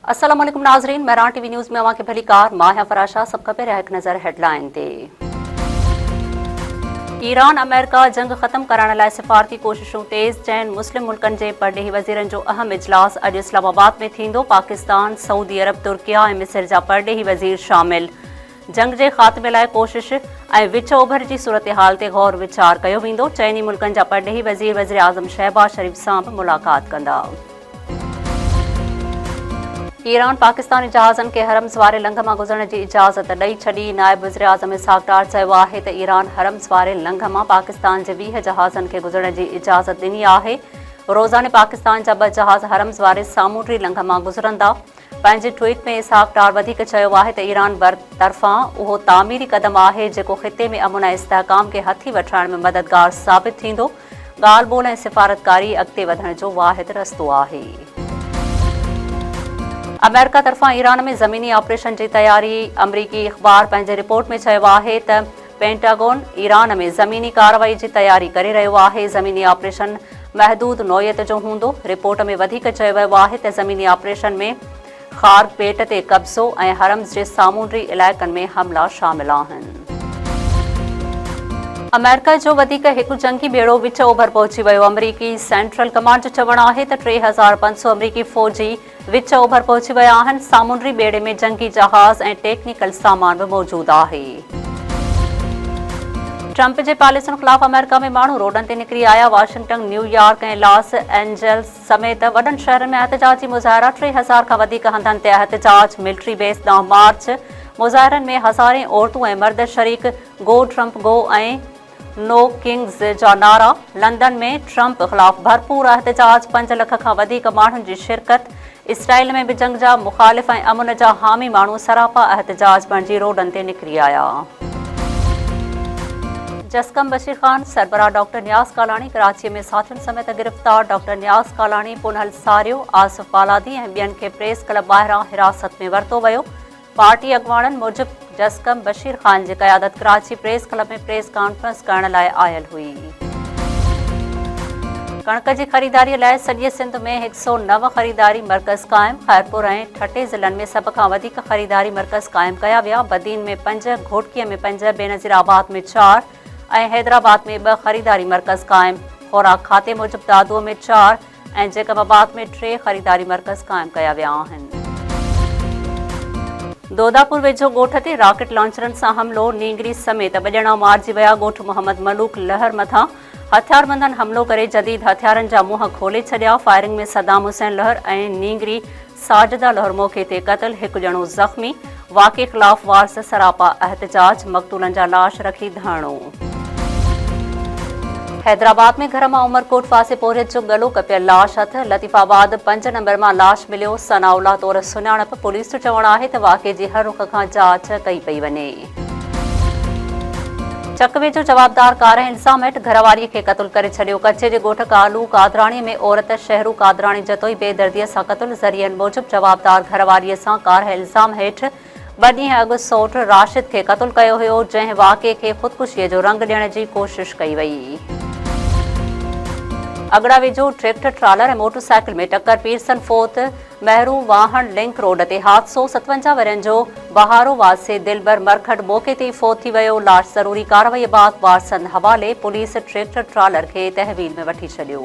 अस्सलाम वालेकुम नाज़रीन, मेहरान टीवी न्यूज़ में अवां भली कार माहिया फराशा सब खबे रह एक नज़र हेडलाइन ते। ईरान अमेरिका जंग ख़त्म करण लाइ सिफ़ारती कोशिशूं तेज़, चइनि मुस्लिम मुल्कनि जे परॾेही वज़ीरनि जो अहम इजलास अॼु इस्लामाबाद में थींदो। पाकिस्तान, सऊदी अरब, तुर्किया ऐं मिस्र जा परॾेही वज़ीर शामिल। जंग जे ख़ात्मे लाइ कोशिश ऐं विच ओभर जी सूरत-हाल ते गौर विचार कयो वेंदो। चइनी मुल्कनि जा परॾेही वज़ीर आज़म शहबाज शरीफ़ सां बि मुलाक़ात कंदा। ईरान पाकिस्तानी जहाज़नि खे हरम्स वारे लंघ मां गुज़रण जी इजाज़त ॾेई छॾी। नायब वज़ीर आज़म इसहाक़ डार चयो आहे त ईरान हरम्स वारे लंघ मां पाकिस्तान जे 20 जहाज़नि खे गुज़रण जी इजाज़त ॾिनी आहे। रोज़ाने पाकिस्तान जा 2 जहाज़ हरम्स वारे सामूंडी लंघ मां गुज़रंदा। पंहिंजे ट्वीट में इसहाक़ डार वधीक चयो आहे त ईरान तरफ़ां उहो तामीरी क़दम आहे जेको ख़िते में अमुन ऐं इस्तेहकाम खे हथी वठण में मददगार साबित थींदो। ॻाल्हि ॿोल ऐं सिफ़ारतकारी अॻिते वधण जो वाहिद रस्तो आहे। अमेरिका तरफ़ां ईरान में ज़मीनी ऑपरेशन जी तयारी। अमरीकी अख़बार पंहिंजे रिपोर्ट में चयो आहे त पेंटागन ईरान में ज़मीनी कार्रवाई जी तयारी करे रहियो आहे। ज़मीनी ऑपरेशन महदूद नौयत जो हूंदो। रिपोर्ट में वधीक चयो वियो आहे त ज़मीनी ऑपरेशन में ख़ार पेट ते कब्ज़ो ऐं हरम्स जे सामूंडी इलाइक़नि में हमला शामिल आहिनि। अमेरिका जो वधीक हिकु जंगी ॿेड़ो विच ओभर पहुची वियो। अमरीकी सेंट्रल कमांड जो चवणु आहे त 3500 अमरीकी फ़ौजी विच ओभर पहुची विया आहिनि। सामूंडी ॿेड़े में जंगी जहाज़ ऐं टेक्निकल सामान बि मौजूदु आहे। ट्रंप जे पॉलिसियुनि ख़िलाफ़ अमेरिका में माण्हू रोडनि ते निकिरी आया। वाशिंगटन, न्यूयॉर्क ऐं लॉस एंजल्स समेत वॾनि शहरनि में एहतजाजी मुज़ाहिरा। 3000 खां वधीक हंधनि ते एहतजाज। मिलिट्री बेस ॾांहुं मार्च। मुज़ाहिरनि में हज़ारें औरतूं ऐं मर्द शरीक। गो ट्रंप गो ऐं नो किंग्स जा नारा। लंदन में ट्रंप ख़िलाफ़ भरपूर एहतजाज। 5 लख खां वधीक माण्हुनि जी शिरकत। इसराइल में बि जंग जा मुख़ालिफ़ ऐं अमुन जा हामी माण्हू सरापा एहतजाज बणिजी रोडनि ते निकिरी आया। जस्कम बशीर ख़ान सरबराह डॉक्टर नियाज़ कालाणी कराचीअ में साथियुनि समेत गिरफ़्तार। डॉक्टर नियाज़ कालाणी पुनहल सारियो, आसिफ बालादी ऐं ॿियनि खे प्रेस क्लब ॿाहिरां हिरासत में वरितो वियो। पार्टी अॻुवाणनि मूजिबि जस्कम बशीर ख़ान जी क़यादत कराची प्रेस क्लब में प्रेस कॉन्फ्रेंस करण लाइ आयल हुई। कणक जी ख़रीदारीअ लाइ सॼे सिंध में 109 ख़रीदारी मर्कज़ क़ाइमु। ख़ैरपुर ऐं ठटे ज़िलनि में सभ खां वधीक ख़रीदारी मर्कज़ क़ाइमु कया विया। बदीन में 5, घोटकीअ में 5, बेनज़ीराबाद में 4 ऐं हैदराबाद में 2 ख़रीदारी मर्कज़ क़ाइमु। ख़ुराक खाते मूजिबि दादूअ में 4 ऐं जैकबाबाद में 3 ख़रीदारी मर्कज़ क़ाइमु कया विया आहिनि। दोदापुर वेझो ॻोठ ते रॉकेट लॉन्चरनि सां हमिलो। नींगरी समेत 2 ॼणा मारिजी विया। ॻोठ मोहम्मद मलूक लहर मथां हथियारबंदनि हमिलो करे जदीद हथियारनि जा मुंहं खोले छॾिया। फायरिंग में सदाम हुसैन लहर ऐं नींगरी साजिदा लहर मौक़े ते क़तल। 1 ॼणो ज़ख़्मी। वाक़े ख़िलाफ़ वारस सरापा एहतजाज। मक़तूलनि जा लाश रखी धरणो। हैदराबाद में घर मां उमरकोट पासे पोरियत जो गलो कपियल लाश हथ। लतीफ़ाबाद 5 नंबर मां लाश मिलियो। सनाउल्ला तौर सुञाणप। पुलिस जो चवणु आहे त वाक़े जी हर रुख़ खां जांच कई पई वञे। चकवे जो जवाबदार कार ऐं इल्ज़ाम हेठि घरवारीअ खे क़तल करे छॾियो। कच्चे जे ॻोठ कालू कादराणी में औरत शहरू कादराणी जतोई बेदर्दीअ सां क़तल। ज़रियनि मूजिबि जवाबदार घरवारीअ सां कार ऐं इल्ज़ाम हेठि 2 ॾींहं अॻु सौट राशिद खे क़तल कयो हुयो, जंहिं वाक़े खे ख़ुदकुशीअ जो रंग ॾियण जी कोशिश कई वई। अगड़ा वेझो ट्रैक्टर ट्रालर ऐं मोटरसाइकिल में टक्कर। पीरसन फोर्थ महरू वाहन लिंक रोड ते हादसो। 57 वरनि जो बहारो वासे दिलबर मरखड मौक़े ते फोत थी वियो। लाश ज़रूरी कार्रवाई बाद वारसनि हवाले। पुलिस ट्रैक्टर ट्रालर खे तहवील में वठी छॾियो।